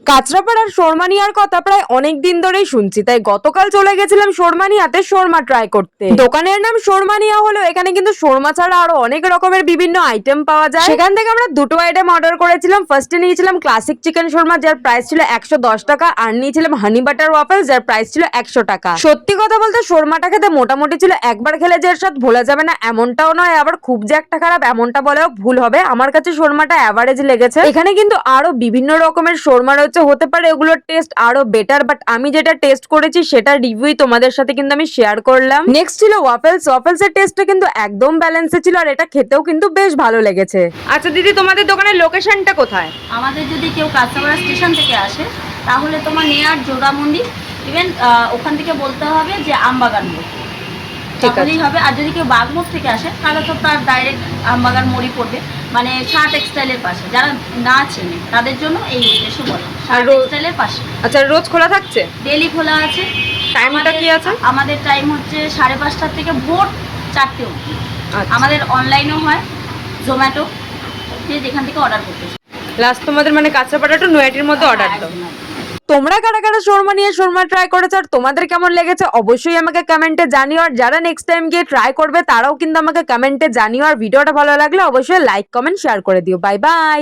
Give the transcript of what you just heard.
কাঁচরাপাড়ার শর্মানিয়ার কথা প্রায় অনেক দিন ধরেই শুনছি, তাই গতকাল চলে গেছিলাম শর্মানিয়াতে শর্মা ট্রাই করতে। দোকানের নাম শর্মানিয়া হলো, এখানে কিন্তু শর্মা ছাড়া আরো অনেক রকমের বিভিন্ন আইটেম পাওয়া যায়। সেখান থেকে আমরা দুটো আইটেম অর্ডার করেছিলাম। ফার্স্টে নিয়েছিলাম ক্লাসিক চিকেন শর্মা, যার প্রাইস ছিল 110 টাকা, আর নিয়েছিলাম হানি বাটার ওয়াফেল, যার প্রাইস ছিল 100 টাকা। সত্যি কথা বলতে শর্মাটা খেতে মোটামুটি ছিল, একবার খেলে যে এর স্বাদ ভোলা যাবে না এমনটাও নয়, আবার খুব যে একটা খারাপ এমনটা বলেও ভুল হবে। আমার কাছে শর্মাটা অ্যাভারেজ লেগেছে। এখানে কিন্তু আরো বিভিন্ন রকমের শর্মা রয়েছে, হতে পারে ওগুলোর টেস্ট আরো বেটার, বাট আমি যেটা টেস্ট করেছি সেটা রিভিউই তোমাদের সাথে কিন্তু আমি শেয়ার করলাম। নেক্সট ছিল ওয়াফেলস। ওয়াফেলস এর টেস্টটা কিন্তু একদম ব্যালেন্সে ছিল, আর এটা খেতেও কিন্তু বেশ ভালো লেগেছে। আচ্ছা দিদি, তোমাদের দোকানের লোকেশনটা কোথায়? আমাদের যদি কেউ কাঁচরাপাড়া স্টেশন থেকে আসে তাহলে তোমার নিয়ার জোড়া মন্দির, ইভেন ওখান থেকে বলতে হবে যে আমবাগান মোড়, তাহলেই হবে। আর যদি কেউ বাগমোড় থেকে আসে তাহলে তো তার ডাইরেক্ট আমবাগান মোড়ই পড়বে, মানে শাহ টেক্সটাইলের পাশে। যারা না চেনে তাদের জন্য এই উদ্দেশ্য বলা, শাহ টেক্সটাইলের পাশে। আচ্ছা, রোজ খোলা থাকছে? ডেলি খোলা আছে। টাইমটা কি আছে? আমাদের টাইম হচ্ছে 5:30 থেকে ভোর 4টে অবধি। আমাদের অনলাইনও হয়, জোম্যাটো, যে যেখান থেকে অর্ডার করতে। লাস্ট তোমাদের মানে কাঁচরাপাড়া টু নয়াটির মধ্যে অর্ডার দাও। তোমরা কারা কারা শর্মা নিয়ে শর্মা ট্রাই করেছো আর তোমাদের কেমন লেগেছে অবশ্যই আমাকে কমেন্টে জানিও। আর যারা নেক্সট টাইম গিয়ে ট্রাই করবে তারাও কিন্তু আমাকে কমেন্টে জানিও। আর ভিডিওটা ভালো লাগলে অবশ্যই লাইক কমেন্ট শেয়ার করে দিও। Bye bye.